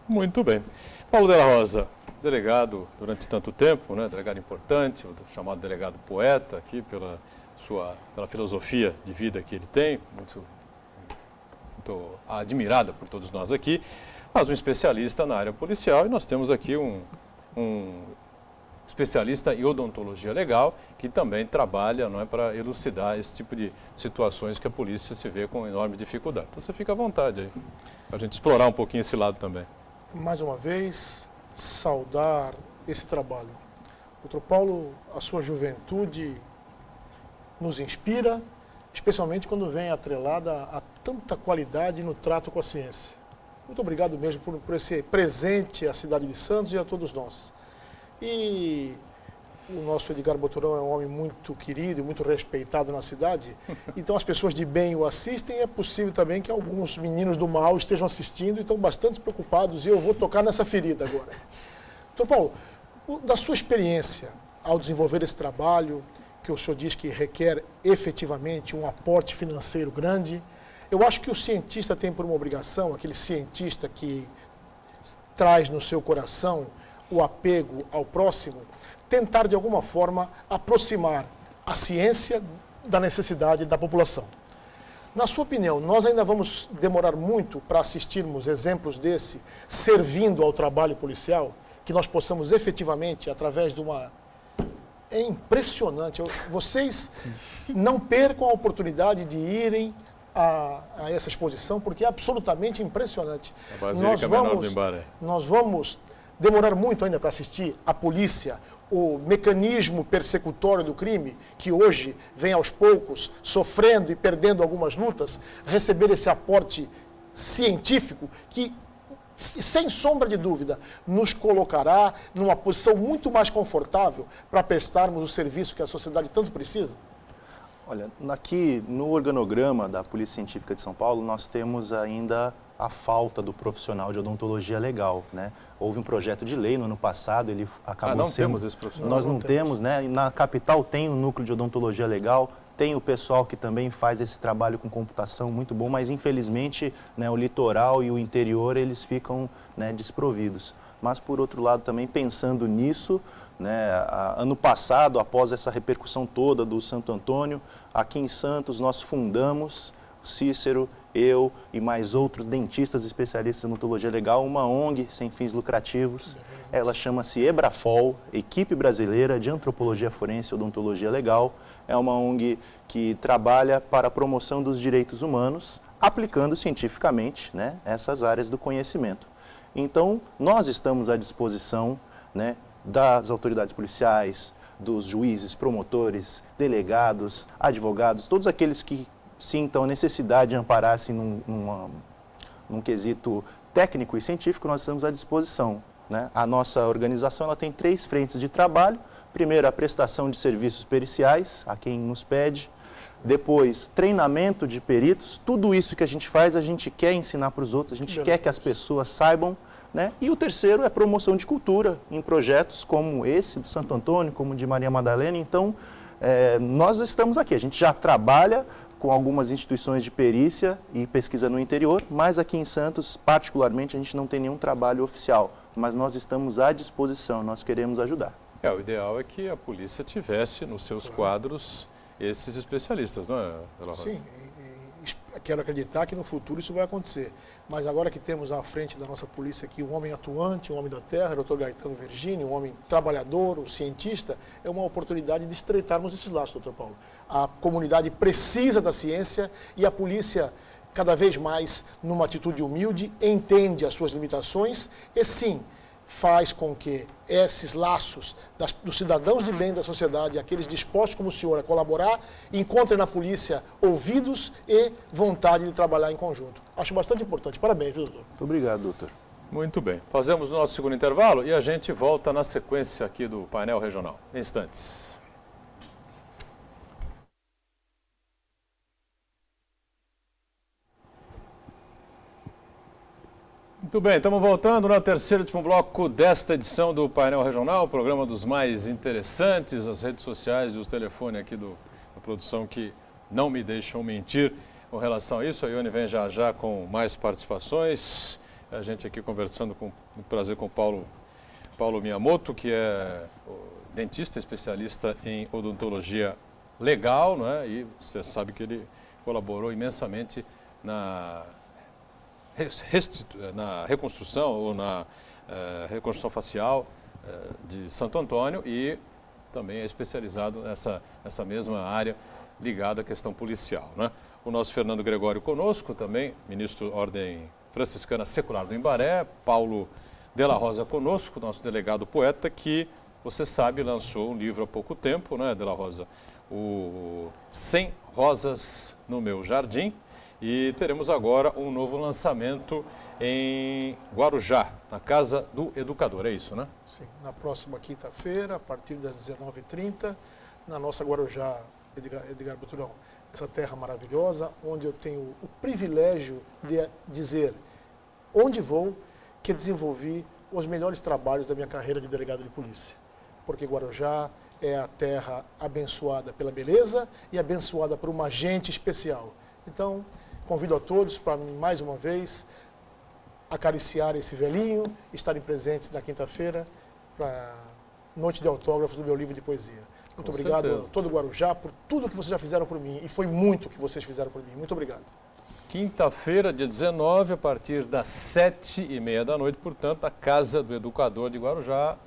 Muito bem. Paulo Della Rosa, delegado durante tanto tempo, né? Delegado importante, o chamado delegado poeta aqui pela filosofia de vida que ele tem, muito admirada por todos nós aqui, mas um especialista na área policial, e nós temos aqui um especialista em odontologia legal, que também trabalha, não é, para elucidar esse tipo de situações que a polícia se vê com enorme dificuldade. Então você fica à vontade aí, para a gente explorar um pouquinho esse lado também. Mais uma vez, saudar esse trabalho. Doutor Paulo, a sua juventude nos inspira, especialmente quando vem atrelada a tanta qualidade no trato com a ciência. Muito obrigado mesmo por esse presente à cidade de Santos e a todos nós. E o nosso Edgar Boturão é um homem muito querido e muito respeitado na cidade, então as pessoas de bem o assistem, e é possível também que alguns meninos do mal estejam assistindo e estão bastante preocupados, e eu vou tocar nessa ferida agora. Doutor Paulo, da sua experiência ao desenvolver esse trabalho, que o senhor diz que requer efetivamente um aporte financeiro grande, eu acho que o cientista tem por uma obrigação, aquele cientista que traz no seu coração o apego ao próximo, tentar de alguma forma aproximar a ciência da necessidade da população. Na sua opinião, nós ainda vamos demorar muito para assistirmos exemplos desse servindo ao trabalho policial? Que nós possamos efetivamente, através de uma... É impressionante. Vocês não percam a oportunidade de irem a essa exposição, porque é absolutamente impressionante. A Basílica Menor do Imbaré. Nós vamos demorar muito ainda para assistir a polícia, o mecanismo persecutório do crime, que hoje vem aos poucos sofrendo e perdendo algumas lutas, receber esse aporte científico que, sem sombra de dúvida, nos colocará numa posição muito mais confortável para prestarmos o serviço que a sociedade tanto precisa? Olha, aqui no organograma da Polícia Científica de São Paulo, nós temos ainda a falta do profissional de odontologia legal, né? Houve um projeto de lei no ano passado, ele acabou não temos esse profissional. Nós não temos, né? E na capital tem o núcleo de odontologia legal, tem o pessoal que também faz esse trabalho com computação muito bom, mas infelizmente, né, o litoral e o interior eles ficam, né, desprovidos. Mas por outro lado também pensando nisso, né, ano passado, após essa repercussão toda do Santo Antônio, aqui em Santos nós fundamos, o Cícero, eu e mais outros dentistas especialistas em odontologia legal, uma ONG sem fins lucrativos. Ela chama-se Ebrafol, Equipe Brasileira de Antropologia Forense e Odontologia Legal. É uma ONG que trabalha para a promoção dos direitos humanos, aplicando cientificamente, né, essas áreas do conhecimento. Então, nós estamos à disposição, né, das autoridades policiais, dos juízes, promotores, delegados, advogados, todos aqueles que sintam a necessidade de amparar-se num quesito técnico e científico, nós estamos à disposição, né? A nossa organização ela tem 3 frentes de trabalho. Primeiro, a prestação de serviços periciais, a quem nos pede. Depois, treinamento de peritos. Tudo isso que a gente faz, a gente quer ensinar para os outros, a gente quer que as pessoas saibam, né? E o terceiro é promoção de cultura em projetos como esse do Santo Antônio, como o de Maria Madalena. Então, nós estamos aqui, a gente já trabalha com algumas instituições de perícia e pesquisa no interior, mas aqui em Santos, particularmente, a gente não tem nenhum trabalho oficial, mas nós estamos à disposição, nós queremos ajudar. O ideal é que a polícia tivesse nos seus quadros esses especialistas, não é, Della Rosa? Sim, quero acreditar que no futuro isso vai acontecer. Mas agora que temos à frente da nossa polícia aqui um homem atuante, um homem da terra, o Dr. Gaetano Vergini, um homem trabalhador, um cientista, é uma oportunidade de estreitarmos esses laços, Dr. Paulo. A comunidade precisa da ciência e a polícia, cada vez mais, numa atitude humilde, entende as suas limitações e, sim, faz com que esses laços dos cidadãos de bem da sociedade, aqueles dispostos como o senhor a colaborar, encontrem na polícia ouvidos e vontade de trabalhar em conjunto. Acho bastante importante. Parabéns, viu, doutor? Muito obrigado, doutor. Muito bem. Fazemos o nosso segundo intervalo e a gente volta na sequência aqui do painel regional. Em instantes. Muito bem, estamos voltando no terceiro e último bloco desta edição do Painel Regional, o programa dos mais interessantes, as redes sociais e os telefones aqui da produção que não me deixam mentir com relação a isso. A Ione vem já já com mais participações, a gente aqui conversando com muito prazer com o Paulo Miyamoto, que é dentista especialista em odontologia legal, não é? E você sabe que ele colaborou imensamente na reconstrução ou na reconstrução facial de Santo Antônio e também é especializado nessa mesma área ligada à questão policial, né? O nosso Fernando Gregório conosco também, ministro Ordem Franciscana Secular do Imbaré, Paulo Della Rosa conosco, nosso delegado poeta, que, você sabe, lançou um livro há pouco tempo, né, Della Rosa? O 100 Rosas no Meu Jardim. E teremos agora um novo lançamento em Guarujá, na Casa do Educador, é isso, né? Sim, na próxima quinta-feira, a partir das 19h30, na nossa Guarujá, Edgar Buturão. Essa terra maravilhosa, onde eu tenho o privilégio de dizer onde vou, que desenvolvi os melhores trabalhos da minha carreira de delegado de polícia. Porque Guarujá é a terra abençoada pela beleza e abençoada por uma gente especial. Então, convido a todos para, mais uma vez, acariciar esse velhinho, estarem presentes na quinta-feira para a noite de autógrafos do meu livro de poesia. Muito obrigado a todo o Guarujá por tudo que vocês já fizeram por mim. E foi muito que vocês fizeram por mim. Muito obrigado. Quinta-feira, dia 19, a partir das 7h30 da noite, portanto, a Casa do Educador de Guarujá,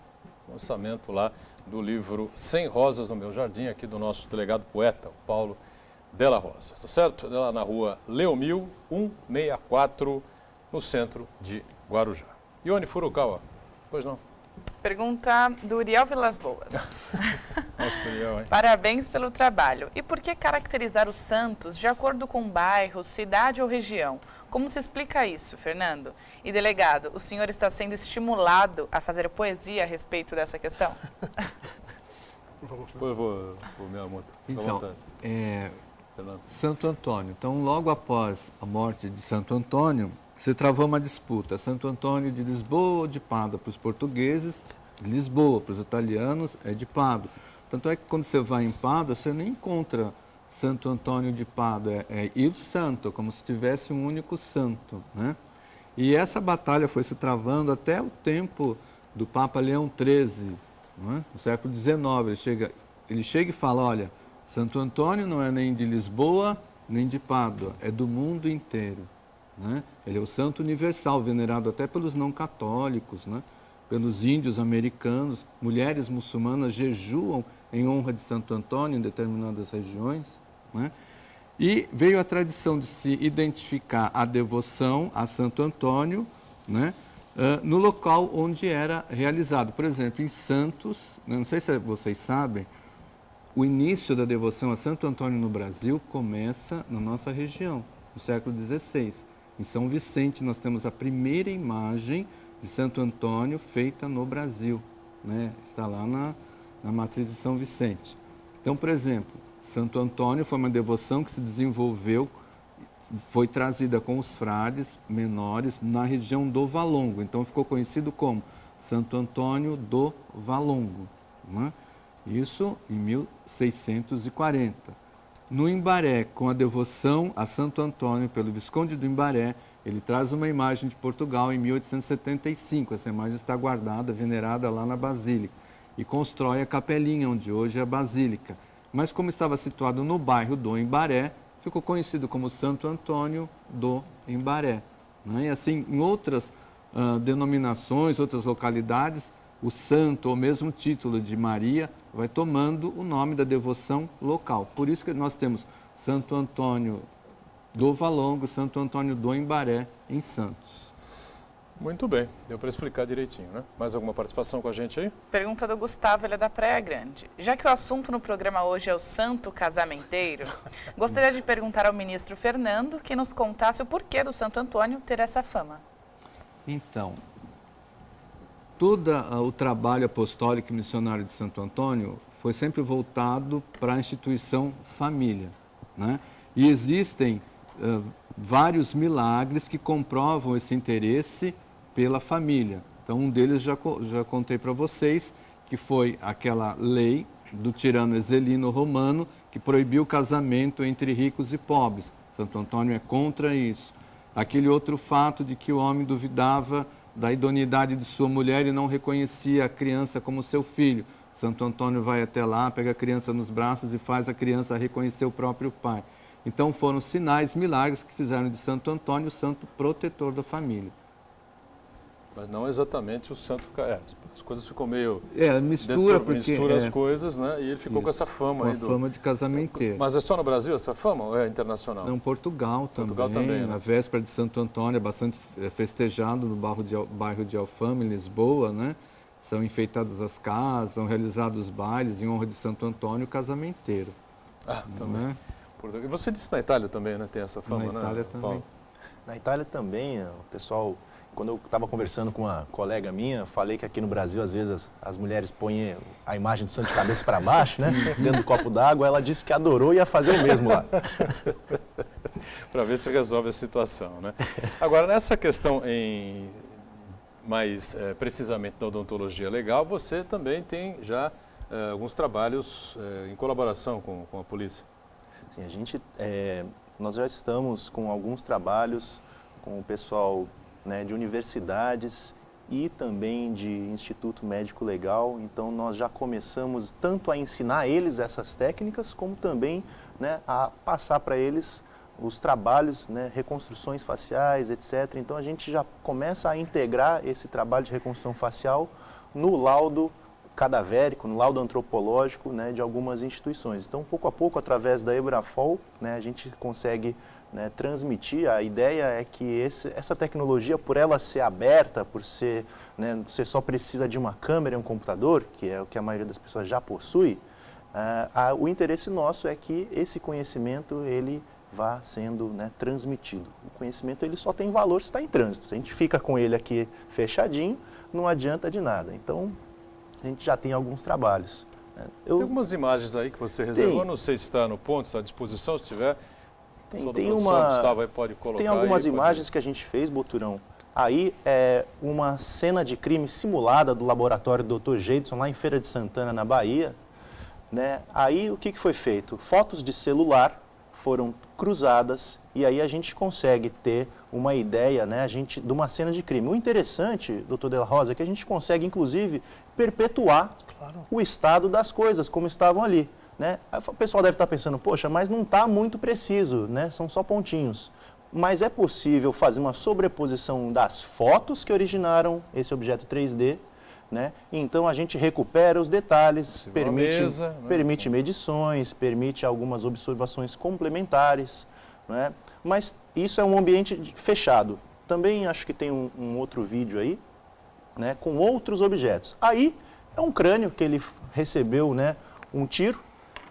lançamento lá do livro 100 Rosas no Meu Jardim, aqui do nosso delegado poeta, o Paulo Della Rosa, tá certo? Lá na rua Leomil, 164, no centro de Guarujá. Ione Furukawa, pois não? Pergunta do Uriel Vilas Boas. Nossa, Uriel, hein? Parabéns pelo trabalho. E por que caracterizar os santos de acordo com bairro, cidade ou região? Como se explica isso, Fernando? E delegado, o senhor está sendo estimulado a fazer poesia a respeito dessa questão? Por favor, meu amor. Então, Santo Antônio. Então, logo após a morte de Santo Antônio, se travou uma disputa. Santo Antônio de Lisboa ou de Pádua para os portugueses, de Lisboa para os italianos é de Pádua. Tanto é que quando você vai em Pádua, você não encontra Santo Antônio de Pádua, é Il Santo, como se tivesse um único santo, né? E essa batalha foi se travando até o tempo do Papa Leão XIII, né? No século XIX. Ele chega e fala, olha, Santo Antônio não é nem de Lisboa, nem de Pádua, é do mundo inteiro. Né? Ele é o santo universal, venerado até pelos não católicos, né? Pelos índios americanos. Mulheres muçulmanas jejuam em honra de Santo Antônio em determinadas regiões. Né? E veio a tradição de se identificar a devoção a Santo Antônio, né? No local onde era realizado. Por exemplo, em Santos, não sei se vocês sabem, o início da devoção a Santo Antônio no Brasil começa na nossa região, no século XVI. Em São Vicente, nós temos a primeira imagem de Santo Antônio feita no Brasil, né? Está lá na matriz de São Vicente. Então, por exemplo, Santo Antônio foi uma devoção que se desenvolveu, foi trazida com os frades menores na região do Valongo. Então, ficou conhecido como Santo Antônio do Valongo, né? Isso em 1640. No Imbaré, com a devoção a Santo Antônio pelo Visconde do Imbaré, ele traz uma imagem de Portugal em 1875. Essa imagem está guardada, venerada lá na Basílica. E constrói a capelinha, onde hoje é a Basílica. Mas como estava situado no bairro do Imbaré, ficou conhecido como Santo Antônio do Imbaré. Né? E assim, em outras denominações, outras localidades, o santo, ou mesmo título de Maria, vai tomando o nome da devoção local. Por isso que nós temos Santo Antônio do Valongo, Santo Antônio do Imbaré, em Santos. Muito bem, deu para explicar direitinho, né? Mais alguma participação com a gente aí? Pergunta do Gustavo, ele é da Praia Grande. Já que o assunto no programa hoje é o santo casamenteiro, gostaria de perguntar ao ministro Fernando que nos contasse o porquê do Santo Antônio ter essa fama. Então, todo o trabalho apostólico e missionário de Santo Antônio foi sempre voltado para a instituição família, né? E existem vários milagres que comprovam esse interesse pela família. Então, um deles já contei para vocês, que foi aquela lei do tirano Exelino Romano que proibiu o casamento entre ricos e pobres. Santo Antônio é contra isso. Aquele outro fato de que o homem duvidava da idoneidade de sua mulher e não reconhecia a criança como seu filho. Santo Antônio vai até lá, pega a criança nos braços e faz a criança reconhecer o próprio pai. Então foram sinais, milagres que fizeram de Santo Antônio o santo protetor da família. Mas não exatamente o santo... as coisas ficam meio... mistura as coisas, né? E ele ficou com essa fama aí. Com a fama de casamenteiro. Mas é só no Brasil essa fama ou é internacional? Não, Portugal também, né? Na véspera de Santo Antônio, é bastante festejado no bairro de Alfama, em Lisboa, né? São enfeitadas as casas, são realizados bailes em honra de Santo Antônio, casamenteiro. Também. Né? E você disse na Itália também, né? Tem essa fama, né? Na Itália também. Paulo? Na Itália também, o pessoal... Quando eu estava conversando com uma colega minha, falei que aqui no Brasil, às vezes, as mulheres põem a imagem do santo de cabeça para baixo, né? Dentro do copo d'água. Ela disse que adorou e ia fazer o mesmo lá. Para ver se resolve a situação, né? Agora, nessa questão mais precisamente da odontologia legal, você também tem já alguns trabalhos em colaboração com a polícia. Sim, nós já estamos com alguns trabalhos com o pessoal, né, de universidades e também de Instituto Médico Legal. Então, nós já começamos tanto a ensinar eles essas técnicas, como também, né, a passar para eles os trabalhos, né, reconstruções faciais, etc. Então, a gente já começa a integrar esse trabalho de reconstrução facial no laudo cadavérico, no laudo antropológico, né, de algumas instituições. Então, pouco a pouco, através da Ebrafol, né, a gente consegue, né, transmitir. A ideia é que essa tecnologia, por ela ser aberta, por ser, né, você só precisa de uma câmera e um computador, que é o que a maioria das pessoas já possui, o interesse nosso é que esse conhecimento ele vá sendo, né, transmitido. O conhecimento ele só tem valor se está em trânsito. Se a gente fica com ele aqui fechadinho, não adianta de nada. Então, a gente já tem alguns trabalhos. Tem algumas imagens aí que você reservou, não sei se está no ponto, está à disposição, se tiver. Gustavo aí pode colocar. Tem algumas aí, imagens que a gente fez, Boturão. Aí é uma cena de crime simulada do laboratório do Dr. Jeidson, lá em Feira de Santana, na Bahia. Né? Aí o que foi feito? Fotos de celular foram cruzadas e aí a gente consegue ter uma ideia, né, de uma cena de crime. O interessante, doutor De La Rosa, é que a gente consegue, inclusive, perpetuar o estado das coisas, como estavam ali. Né? O pessoal deve estar pensando, poxa, mas não está muito preciso, né? São só pontinhos. Mas é possível fazer uma sobreposição das fotos que originaram esse objeto 3D, né? Então a gente recupera os detalhes, permite medições, permite algumas observações complementares, né? Mas isso é um ambiente fechado. Também acho que tem um outro vídeo aí, né, com outros objetos. Aí é um crânio que ele recebeu, né, um tiro,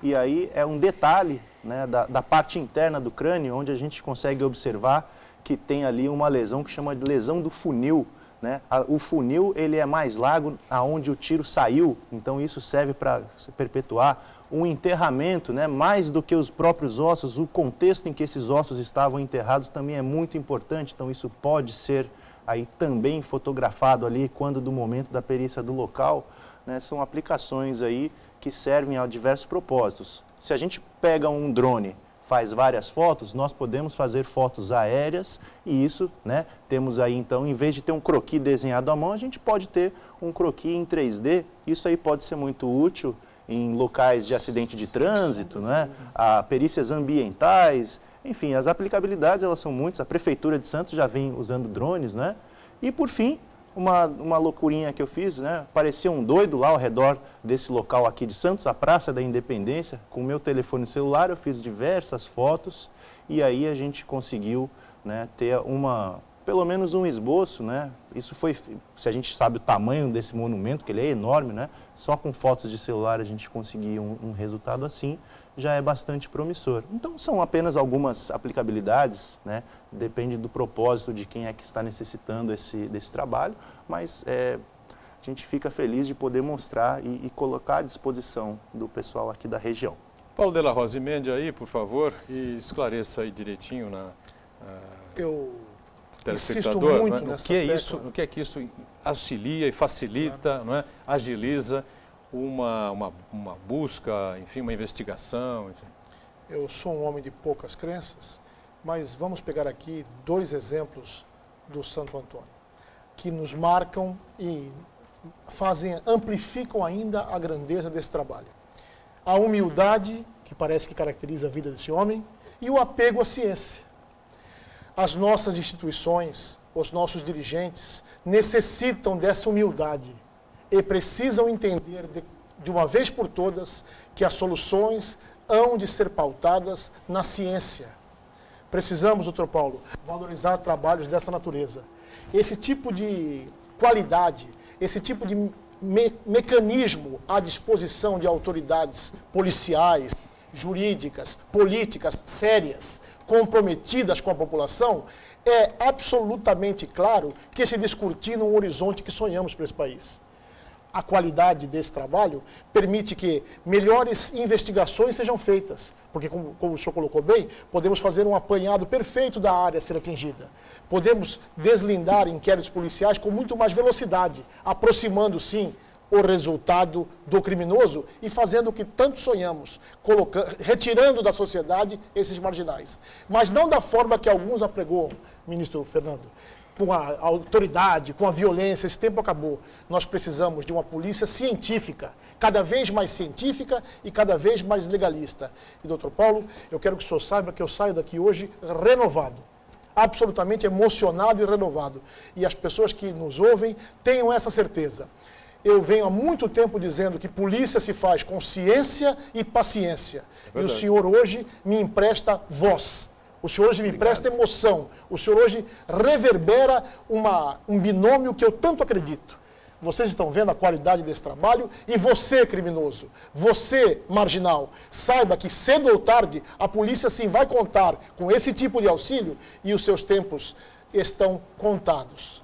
e aí é um detalhe, né, da parte interna do crânio, onde a gente consegue observar que tem ali uma lesão que chama de lesão do funil. Né? O funil ele é mais largo aonde o tiro saiu, então isso serve para perpetuar um enterramento, né? Mais do que os próprios ossos, o contexto em que esses ossos estavam enterrados também é muito importante, então isso pode ser aí também fotografado ali quando do momento da perícia do local, né? São aplicações aí que servem a diversos propósitos. Se a gente pega um drone, faz várias fotos, nós podemos fazer fotos aéreas e isso, né, temos aí então, em vez de ter um croquis desenhado à mão, a gente pode ter um croquis em 3D, isso aí pode ser muito útil em locais de acidente de trânsito, né, a perícias ambientais, enfim, as aplicabilidades elas são muitas, a Prefeitura de Santos já vem usando drones, né, e por fim, uma loucurinha que eu fiz, né? Parecia um doido lá ao redor desse local aqui de Santos, a Praça da Independência. Com o meu telefone celular eu fiz diversas fotos e aí a gente conseguiu, né, ter pelo menos um esboço, né? Isso foi, se a gente sabe o tamanho desse monumento, que ele é enorme, né? Só com fotos de celular a gente conseguir um resultado assim, já é bastante promissor. Então são apenas algumas aplicabilidades, né? Depende do propósito de quem é que está necessitando desse trabalho, mas a gente fica feliz de poder mostrar e colocar à disposição do pessoal aqui da região. Paulo De La Rosa, emende aí, por favor, e esclareça aí direitinho Eu telespectador, muito no que é que isso auxilia e facilita, não é? Agiliza uma busca, enfim, uma investigação. Enfim. Eu sou um homem de poucas crenças, mas vamos pegar aqui 2 exemplos do Santo Antônio, que nos marcam e amplificam ainda a grandeza desse trabalho. A humildade, que parece que caracteriza a vida desse homem, e o apego à ciência. As nossas instituições, os nossos dirigentes, necessitam dessa humildade e precisam entender de uma vez por todas que as soluções hão de ser pautadas na ciência. Precisamos, doutor Paulo, valorizar trabalhos dessa natureza. Esse tipo de qualidade, esse tipo de mecanismo à disposição de autoridades policiais, jurídicas, políticas sérias, comprometidas com a população, é absolutamente claro que se descortina um horizonte que sonhamos para esse país. A qualidade desse trabalho permite que melhores investigações sejam feitas, porque, como o senhor colocou bem, podemos fazer um apanhado perfeito da área a ser atingida. Podemos deslindar inquéritos policiais com muito mais velocidade, aproximando, sim, o resultado do criminoso e fazendo o que tanto sonhamos, retirando da sociedade esses marginais. Mas não da forma que alguns apregoam, ministro Fernando, com a autoridade, com a violência, esse tempo acabou. Nós precisamos de uma polícia científica, cada vez mais científica e cada vez mais legalista. E, doutor Paulo, eu quero que o senhor saiba que eu saio daqui hoje renovado, absolutamente emocionado e renovado. E as pessoas que nos ouvem tenham essa certeza. Eu venho há muito tempo dizendo que polícia se faz com ciência e paciência. E o senhor hoje me empresta voz. O senhor hoje me empresta emoção. O senhor hoje reverbera um binômio que eu tanto acredito. Vocês estão vendo a qualidade desse trabalho e você, criminoso, você, marginal, saiba que cedo ou tarde a polícia sim vai contar com esse tipo de auxílio e os seus tempos estão contados.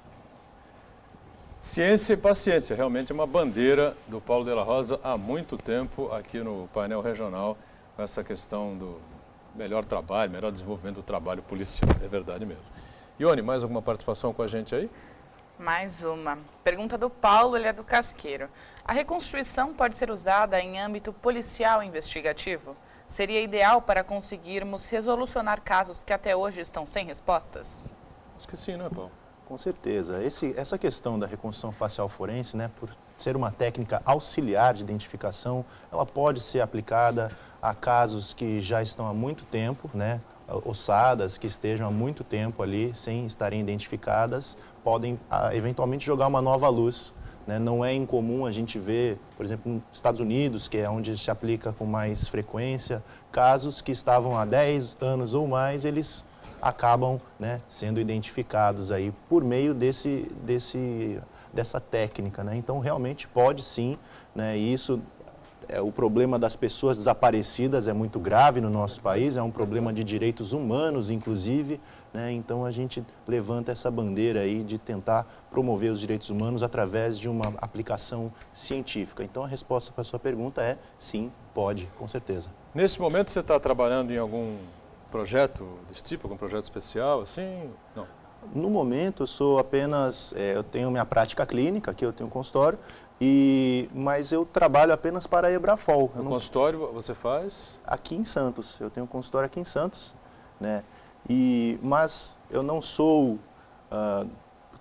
Ciência e paciência, realmente é uma bandeira do Paulo de la Rosa há muito tempo aqui no painel regional, com essa questão do melhor trabalho, melhor desenvolvimento do trabalho policial, é verdade mesmo. Ione, mais alguma participação com a gente aí? Mais uma. Pergunta do Paulo, ele é do Casqueiro. A reconstituição pode ser usada em âmbito policial investigativo? Seria ideal para conseguirmos resolucionar casos que até hoje estão sem respostas? Acho que sim, né, Paulo? Com certeza. Essa questão da reconstrução facial forense, né, por ser uma técnica auxiliar de identificação, ela pode ser aplicada a casos que já estão há muito tempo, né, ossadas que estejam há muito tempo ali sem estarem identificadas, podem eventualmente jogar uma nova luz. Né? Não é incomum a gente ver, por exemplo, nos Estados Unidos, que é onde se aplica com mais frequência, casos que estavam há 10 anos ou mais, eles acabam, né, sendo identificados aí por meio dessa técnica. Né? Então, realmente pode sim, né, e isso... o problema das pessoas desaparecidas é muito grave no nosso país, é um problema de direitos humanos, inclusive, né? Então a gente levanta essa bandeira aí de tentar promover os direitos humanos através de uma aplicação científica. Então a resposta para a sua pergunta é sim, pode, com certeza. Nesse momento você está trabalhando em algum projeto desse tipo, algum projeto especial, assim? Não. No momento eu sou apenas, eu tenho minha prática clínica, aqui eu tenho um consultório, mas eu trabalho apenas para a Ebrafol. Consultório você faz? Aqui em Santos, eu tenho um consultório aqui em Santos, né? Mas eu não sou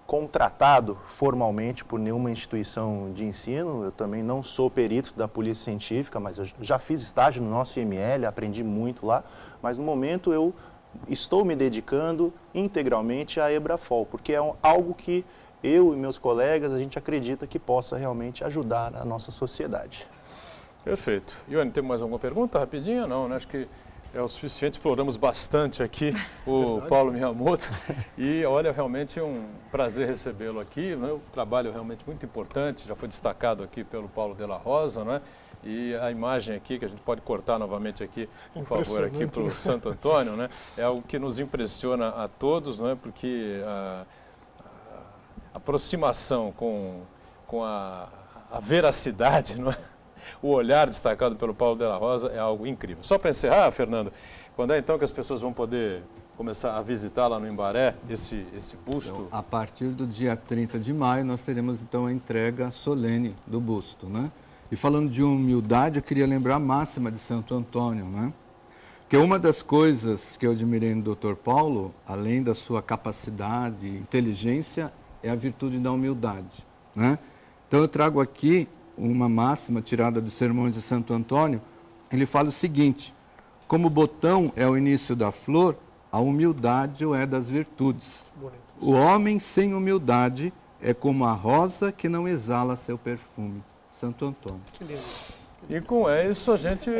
contratado formalmente por nenhuma instituição de ensino, eu também não sou perito da Polícia Científica, mas eu já fiz estágio no nosso IML, aprendi muito lá, mas no momento eu estou me dedicando integralmente à Ebrafol, porque é algo que eu e meus colegas, a gente acredita que possa realmente ajudar a nossa sociedade. Perfeito. Ione, tem mais alguma pergunta rapidinha? Não, né? Acho que é o suficiente, exploramos bastante aqui o Paulo Miyamoto e olha, realmente é um prazer recebê-lo aqui, né? Um trabalho realmente muito importante, já foi destacado aqui pelo Paulo de la Rosa, né? E a imagem aqui, que a gente pode cortar novamente aqui, por favor, aqui para o Santo Antônio, né? É algo que nos impressiona a todos, né? Porque a aproximação com a veracidade, não é? O olhar destacado pelo Paulo de la Rosa é algo incrível. Só para encerrar, Fernando, quando é então que as pessoas vão poder começar a visitar lá no Imbaré esse busto? Então, a partir do dia 30 de maio, nós teremos então a entrega solene do busto, né? E falando de humildade, eu queria lembrar a máxima de Santo Antônio, né? Que uma das coisas que eu admirei no Dr. Paulo, além da sua capacidade e inteligência, é a virtude da humildade, né? Então eu trago aqui uma máxima tirada dos Sermões de Santo Antônio. Ele fala o seguinte: como o botão é o início da flor, a humildade o é das virtudes. O homem sem humildade é como a rosa que não exala seu perfume. Santo Antônio. E com isso a gente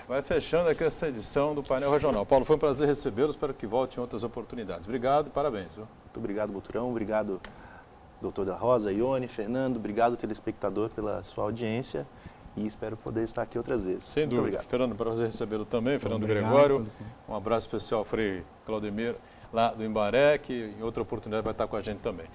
vai fechando aqui essa edição do Painel Regional. Paulo, foi um prazer recebê-lo, espero que volte em outras oportunidades. Obrigado e parabéns. Viu? Muito obrigado, Boturão, obrigado, doutor da Rosa, Ione, Fernando, obrigado, telespectador, pela sua audiência e espero poder estar aqui outras vezes. Sem dúvida. Obrigado. Fernando, prazer recebê-lo também, Fernando Obrigado. Gregório. Um abraço especial ao Frei Claudemir, lá do Imbaré, que em outra oportunidade vai estar com a gente também.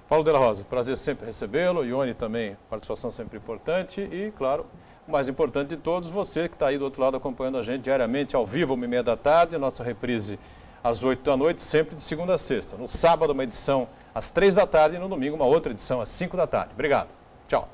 Paulo de la Rosa, prazer sempre recebê-lo, Ione também, participação sempre importante e, claro, o mais importante de todos, você que está aí do outro lado acompanhando a gente diariamente, ao vivo, 1h30 da tarde, nossa reprise às 8 da noite, sempre de segunda a sexta. No sábado, uma edição às 3 da tarde e no domingo, uma outra edição às 5 da tarde. Obrigado. Tchau.